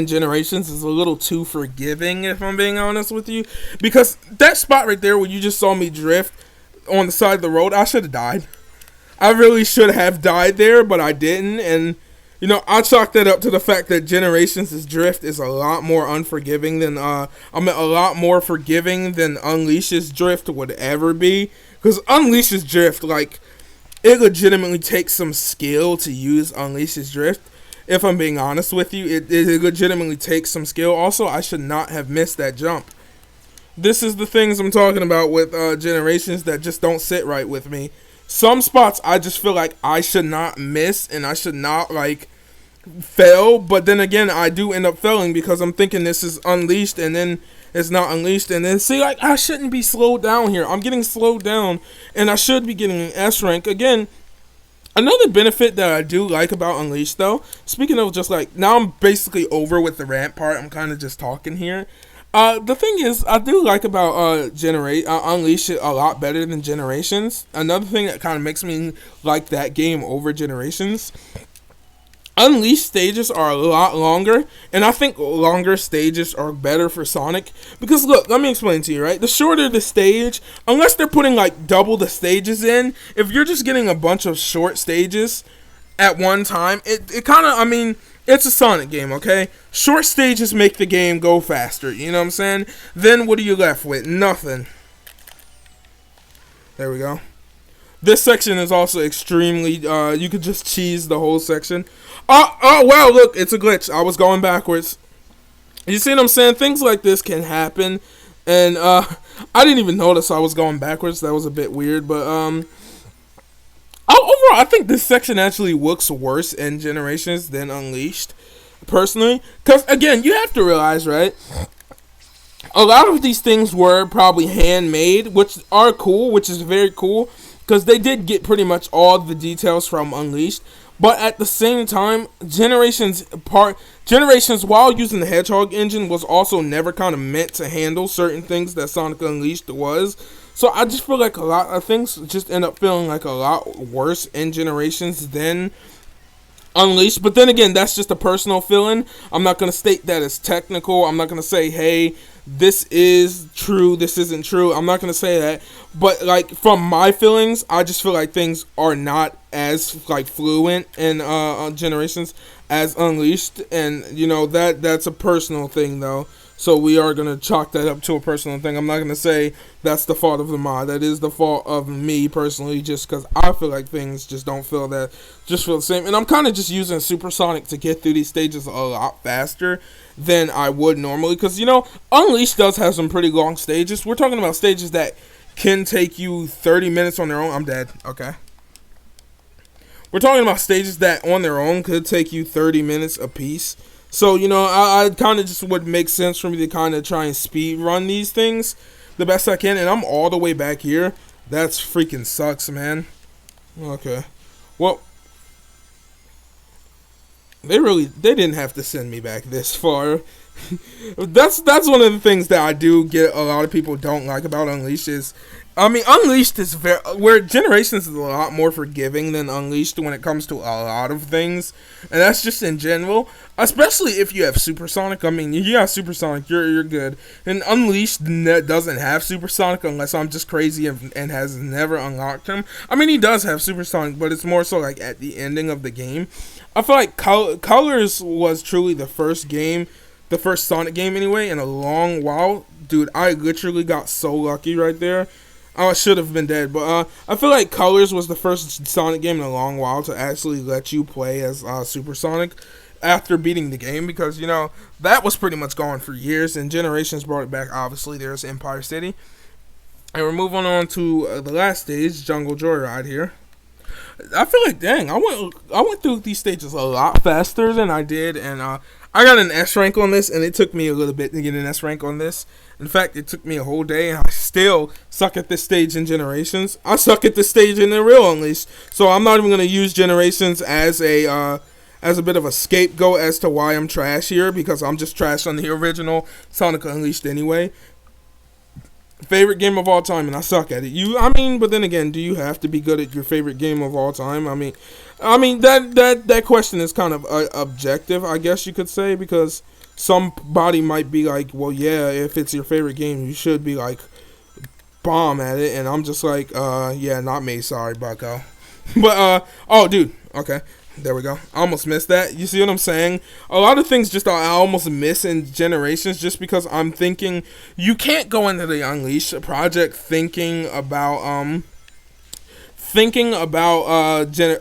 Generations is a little too forgiving, if I'm being honest with you, because that spot right there where you just saw me drift on the side of the road, I should have died. I really should have died there, but I didn't, and you know, I chalk that up to the fact that Generations' drift is a lot more unforgiving than a lot more forgiving than Unleashed's drift would ever be. Because Unleashed's drift, like, it legitimately takes some skill to use Unleashed's drift. If I'm being honest with you, it legitimately takes some skill. Also, I should not have missed that jump. This is the things I'm talking about with Generations that just don't sit right with me. Some spots I just feel like I should not miss and I should not like fail, but then again I do end up failing because I'm thinking this is Unleashed and then it's not Unleashed, and then see, like, I shouldn't be slowed down here. I'm getting slowed down and I should be getting an S rank. Again, another benefit that I do like about Unleashed though, speaking of just like, now I'm basically over with the rant part, I'm kind of just talking here. The thing is, I do like about Unleashed a lot better than Generations. Another thing that kind of makes me like that game over Generations, Unleashed stages are a lot longer, and I think longer stages are better for Sonic. Because look, let me explain to you, right? The shorter the stage, unless they're putting like double the stages in, if you're just getting a bunch of short stages at one time, it kind of, I mean, it's a Sonic game, okay? Short stages make the game go faster, you know what I'm saying? Then what are you left with? Nothing. There we go. This section is also extremely, you could just cheese the whole section. Oh, wow, look, it's a glitch. I was going backwards. You see what I'm saying? Things like this can happen. And, I didn't even notice I was going backwards. That was a bit weird, but, overall, I think this section actually looks worse in Generations than Unleashed, personally. Because, again, you have to realize, right, a lot of these things were probably handmade, which are cool, which is very cool, because they did get pretty much all the details from Unleashed. But at the same time, Generations, while using the Hedgehog engine, was also never kind of meant to handle certain things that Sonic Unleashed was. So I just feel like a lot of things just end up feeling like a lot worse in Generations than Unleashed. But then again, that's just a personal feeling. I'm not going to state that it's technical. I'm not going to say, hey, this is true, this isn't true. I'm not going to say that. But, like, from my feelings, I just feel like things are not as, like, fluent in Generations as Unleashed. And, you know, that's a personal thing, though. So we are going to chalk that up to a personal thing. I'm not going to say that's the fault of the mod. That is the fault of me personally, just because I feel like things just don't feel the same. And I'm kind of just using Supersonic to get through these stages a lot faster than I would normally. Because, you know, Unleashed does have some pretty long stages. We're talking about stages that can take you 30 minutes on their own. I'm dead. Okay. we're talking about stages that on their own could take you 30 minutes a piece. So, you know, I kind of just would make sense for me to kind of try and speed run these things the best I can. And I'm all the way back here. That's freaking sucks, man. Okay. Well, they didn't have to send me back this far. That's one of the things that I do get a lot of people don't like about Unleashed is, I mean, Unleashed is where Generations is a lot more forgiving than Unleashed when it comes to a lot of things, and that's just in general. Especially if you have Supersonic. I mean, you got Supersonic, you're good. And Unleashed doesn't have Supersonic unless I'm just crazy and has never unlocked him. I mean, he does have Supersonic, but it's more so like at the ending of the game. I feel like Colors was truly the first game. The first Sonic game, anyway, in a long while. Dude, I literally got so lucky right there. I should have been dead, but I feel like Colors was the first Sonic game in a long while to actually let you play as Supersonic after beating the game, because, you know, that was pretty much gone for years, and Generations brought it back. Obviously, there's Empire City. And we're moving on to the last stage, Jungle Joyride here. I feel like, dang, I went through these stages a lot faster than I did, and I got an S rank on this, and it took me a little bit to get an S rank on this. In fact, it took me a whole day, and I still suck at this stage in Generations. I suck at this stage in the real Unleashed, so I'm not even going to use Generations as a bit of a scapegoat as to why I'm trash here, because I'm just trash on the original Sonic Unleashed anyway. Favorite game of all time, and I suck at it. But then again, do you have to be good at your favorite game of all time? I mean, that question is kind of objective, I guess you could say, because somebody might be like, well, yeah, if it's your favorite game, you should be like bomb at it, and I'm just like, yeah, not me, sorry, bucko. But oh, dude, okay. There we go. I almost missed that. You see what I'm saying? A lot of things just I almost miss in Generations just because I'm thinking you can't go into the Unleashed project thinking about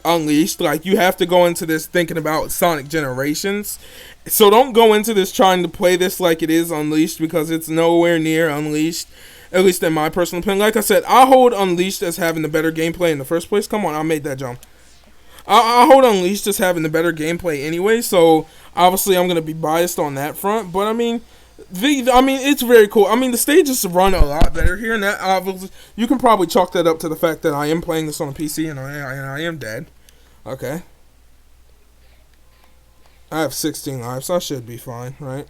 Unleashed. Like, you have to go into this thinking about Sonic Generations. So don't go into this trying to play this like it is Unleashed, because it's nowhere near Unleashed. At least in my personal opinion. Like I said, I hold Unleashed as having the better gameplay in the first place. Come on, I made that jump. I hold Unleashed as having the better gameplay anyway, so obviously I'm going to be biased on that front. But I mean, it's very cool. I mean, the stages run a lot better here, and that obviously you can probably chalk that up to the fact that I am playing this on a PC and I am dead. Okay. I have 16 lives, so I should be fine, right?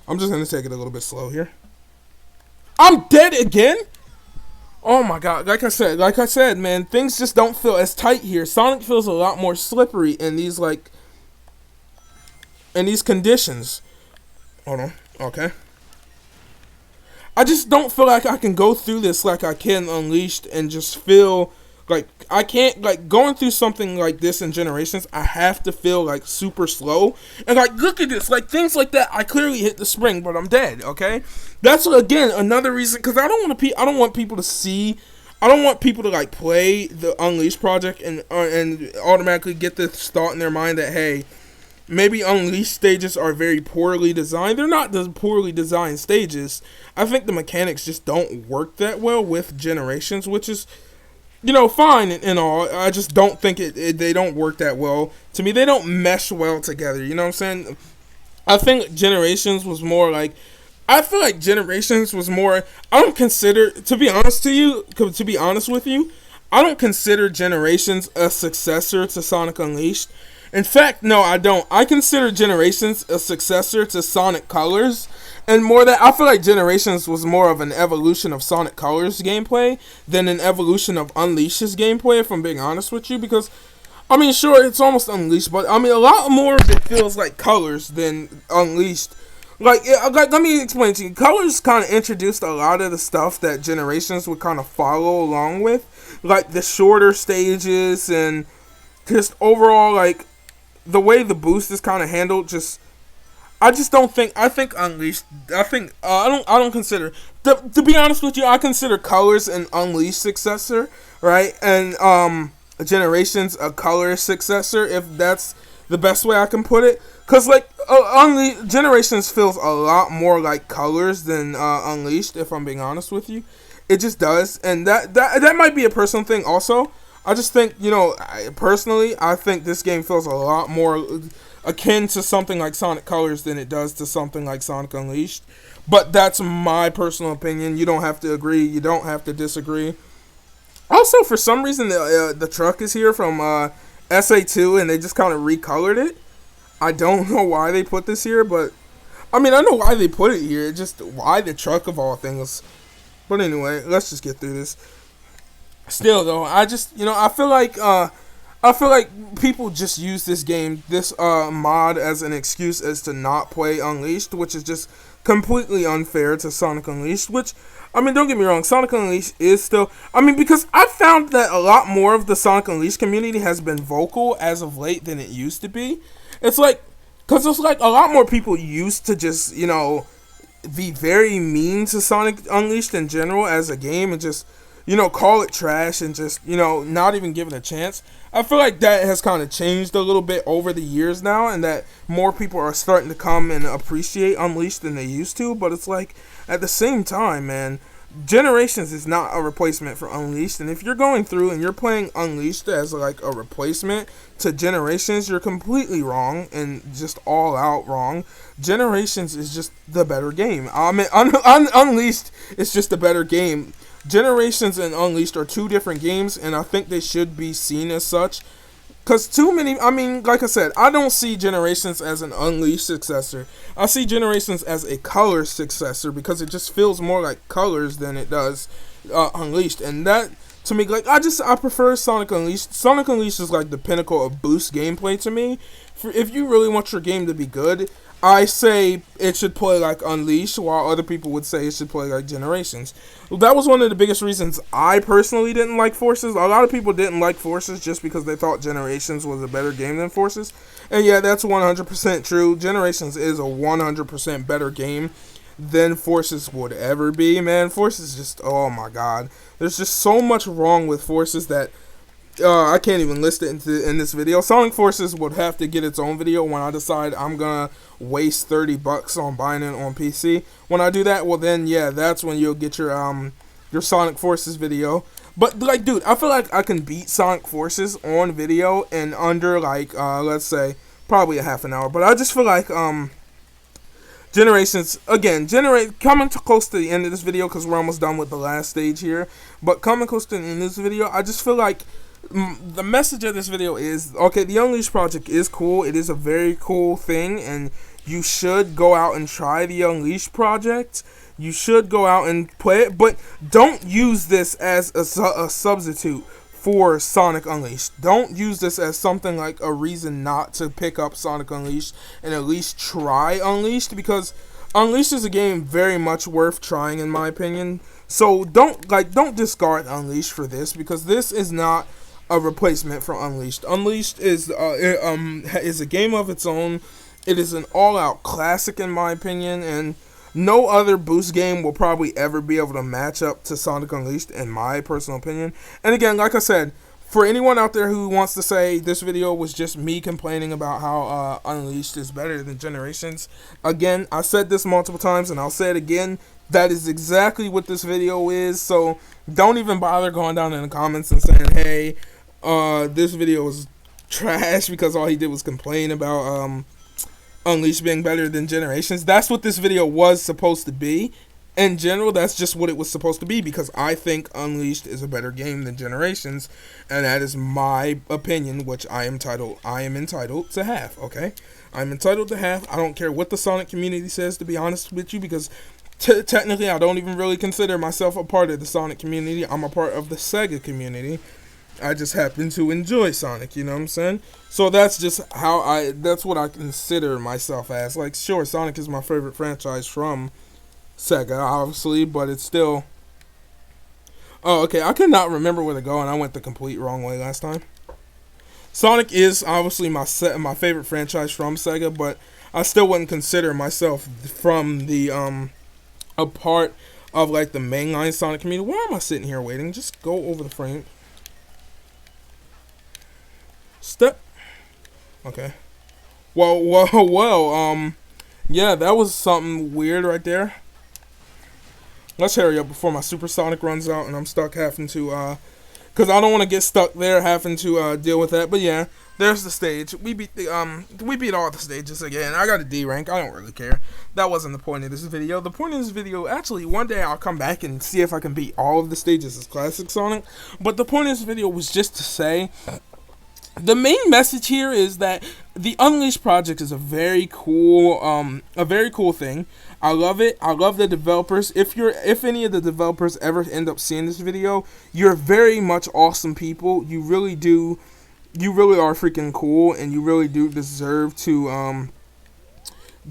I'm just going to take it a little bit slow here. I'm dead again? Oh my god, like I said, man, things just don't feel as tight here. Sonic feels a lot more slippery in these, conditions. Hold on, okay. I just don't feel like I can go through this like I can Unleashed and just feel like I can't, like, going through something like this in Generations, I have to feel like super slow. And like, look at this, like, things like that, I clearly hit the spring, but I'm dead, okay? That's, again, another reason, because I don't want people to see, I don't want people to, like, play the Unleashed project and automatically get this thought in their mind that, hey, maybe Unleashed stages are very poorly designed. They're not the poorly designed stages. I think the mechanics just don't work that well with Generations, which is, you know, fine and all. I just don't think they don't work that well. To me, they don't mesh well together. You know what I'm saying? I think Generations was more like, I feel like Generations was more, I don't consider, to be honest with you, I don't consider Generations a successor to Sonic Unleashed. In fact, no, I don't. I consider Generations a successor to Sonic Colors. And more that, I feel like Generations was more of an evolution of Sonic Colors gameplay than an evolution of Unleashed's gameplay, if I'm being honest with you. Because, I mean, sure, it's almost Unleashed, but, I mean, a lot more of it feels like Colors than Unleashed. Like, let me explain to you. Colors kind of introduced a lot of the stuff that Generations would kind of follow along with. Like, the shorter stages and just overall, like, the way the boost is kind of handled, just, I just don't think, I think Unleashed, I don't consider, to be honest with you, I consider Colors an Unleashed successor, right, and, Generations a Colors successor, if that's the best way I can put it, because, like, Generations feels a lot more like Colors than, Unleashed, if I'm being honest with you. It just does, and that might be a personal thing also. I just think, personally, I think this game feels a lot more akin to something like Sonic Colors than it does to something like Sonic Unleashed. But that's my personal opinion. You don't have to agree. You don't have to disagree. Also, for some reason, the truck is here from SA2, and they just kind of recolored it. I don't know why they put this here, but I mean, I know why they put it here. Just why the truck of all things. But anyway, let's just get through this. Still, though, I just I feel like people just use this game, this mod, as an excuse as to not play Unleashed, which is just completely unfair to Sonic Unleashed. Which, I mean, don't get me wrong, Sonic Unleashed is still, I mean, because I found that a lot more of the Sonic Unleashed community has been vocal as of late than it used to be. It's like, because it's like a lot more people used to just, be very mean to Sonic Unleashed in general as a game and just, call it trash and just, not even give it a chance. I feel like that has kind of changed a little bit over the years now, and that more people are starting to come and appreciate Unleashed than they used to. But it's like, at the same time, man, Generations is not a replacement for Unleashed, and if you're going through and you're playing Unleashed as like a replacement to Generations, you're completely wrong and just all out wrong. Generations is just the better game. I mean, Unleashed is just a better game. Generations and Unleashed are two different games, and I think they should be seen as such. Because like I said, I don't see Generations as an Unleashed successor. I see Generations as a Colors successor because it just feels more like Colors than it does Unleashed. And that, to me, like, I prefer Sonic Unleashed. Sonic Unleashed is like the pinnacle of boost gameplay to me. If you really want your game to be good, I say it should play like Unleashed, while other people would say it should play like Generations. That was one of the biggest reasons I personally didn't like Forces. A lot of people didn't like Forces just because they thought Generations was a better game than Forces. And yeah, that's 100% true. Generations is a 100% better game than Forces would ever be, man. Forces just, oh my god. There's just so much wrong with Forces that I can't even list it in this video. Sonic Forces would have to get its own video when I decide I'm gonna waste $30 on buying it on PC. When I do that, well then, yeah, that's when you'll get your Sonic Forces video. But like, dude, I feel like I can beat Sonic Forces on video in under like let's say probably a half an hour. But I just feel like Generations, again, coming close to the end of this video because we're almost done with the last stage here. But coming close to the end of this video, I just feel like the message of this video is, okay, the Unleashed project is cool. It is a very cool thing, and you should go out and try the Unleashed project. You should go out and play it, but don't use this as a substitute for Sonic Unleashed. Don't use this as something like a reason not to pick up Sonic Unleashed and at least try Unleashed, because Unleashed is a game very much worth trying in my opinion. So don't discard Unleashed for this, because this is not a replacement for Unleashed. Unleashed is a game of its own. It is an all-out classic in my opinion, and no other boost game will probably ever be able to match up to Sonic Unleashed in my personal opinion. And again, like I said, for anyone out there who wants to say this video was just me complaining about how Unleashed is better than Generations, again, I said this multiple times and I'll say it again, that is exactly what this video is. So don't even bother going down in the comments and saying, hey, this video was trash because all he did was complain about Unleashed being better than Generations. That's what this video was supposed to be. In general, that's just what it was supposed to be, because I think Unleashed is a better game than Generations, and that is my opinion, which I am entitled to have, okay? I'm entitled to have. I don't care what the Sonic community says, to be honest with you, because technically I don't even really consider myself a part of the Sonic community. I'm a part of the Sega community. I just happen to enjoy Sonic, you know what I'm saying? So that's just that's what I consider myself as. Like, sure, Sonic is my favorite franchise from Sega, obviously, but it's still... Oh, okay, I could not remember where to go, and I went the complete wrong way last time. Sonic is obviously my favorite franchise from Sega, but I still wouldn't consider myself from the, a part of, like, the mainline Sonic community. Why am I sitting here waiting? Just go over the frame. Step. Okay. Well, yeah, that was something weird right there. Let's hurry up before my supersonic runs out and I'm stuck having to because I don't want to get stuck there having to deal with that. But yeah, there's the stage. We beat all the stages again. I got a D rank. I don't really care. That wasn't the point of this video. The point of this video, actually, one day I'll come back and see if I can beat all of the stages as Classic Sonic. But the point of this video was just to say, the main message here is that the Unleashed project is a very cool thing. I love it. I love the developers. If any of the developers ever end up seeing this video, you're very much awesome people. You really do. You really are freaking cool, and you really do deserve to have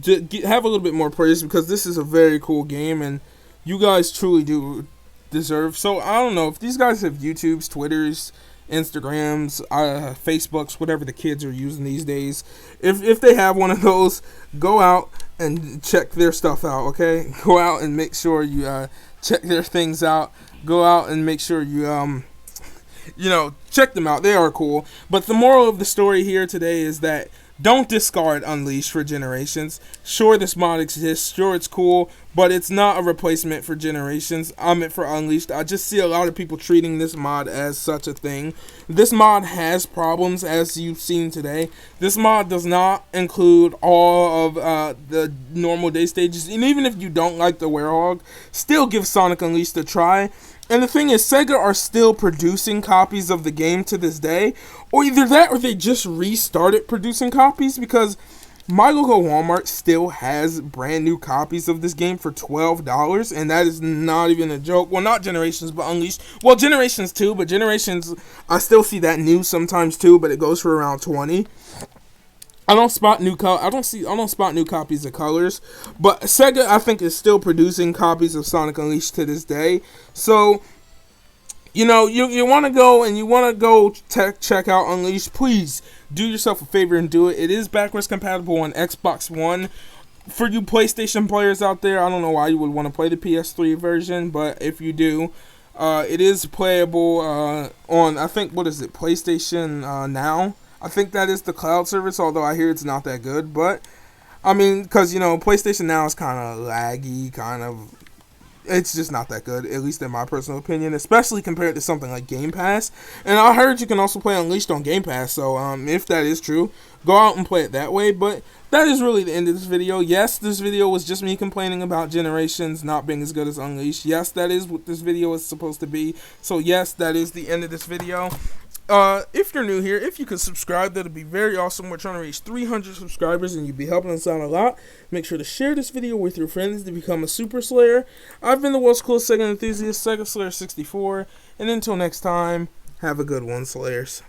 a little bit more praise, because this is a very cool game, and you guys truly do deserve. So I don't know if these guys have YouTubes, Twitters, Instagrams, Facebooks, whatever the kids are using these days. If they have one of those, go out and check their stuff out, okay? Go out and make sure you check their things out. Go out and make sure you check them out. They are cool. But the moral of the story here today is that don't discard Unleashed for Generations. Sure, this mod exists. Sure, it's cool, but it's not a replacement for Generations. For Unleashed. I just see a lot of people treating this mod as such a thing. This mod has problems, as you've seen today. This mod does not include all of the normal day stages. And even if you don't like the Werehog, still give Sonic Unleashed a try. And the thing is, Sega are still producing copies of the game to this day. Or either that, or they just restarted producing copies, because my local Walmart still has brand new copies of this game for $12, and that is not even a joke. Well, not Generations, but Unleashed. Well, Generations too, but Generations, I still see that new sometimes too, but it goes for around $20. I don't spot new copies of Colors, but Sega, I think, is still producing copies of Sonic Unleashed to this day. So, you want to go and check out Unleashed. Please do yourself a favor and do it. It is backwards compatible on Xbox One. For you PlayStation players out there, I don't know why you would want to play the PS3 version, but if you do, it is playable on, I think, PlayStation Now. I think that is the cloud service, although I hear it's not that good. But, I mean, because, PlayStation Now is kind of laggy, it's just not that good, at least in my personal opinion, especially compared to something like Game Pass. And I heard you can also play Unleashed on Game Pass, so if that is true, go out and play it that way. But that is really the end of this video. Yes, this video was just me complaining about Generations not being as good as Unleashed. Yes, that is what this video is supposed to be. So yes, that is the end of this video. If you're new here, if you could subscribe, that'd be very awesome. We're trying to reach 300 subscribers, and you'd be helping us out a lot. Make sure to share this video with your friends to become a Super Slayer. I've been the world's coolest Sega enthusiast, Sega Slayer 64, and until next time, have a good one, Slayers.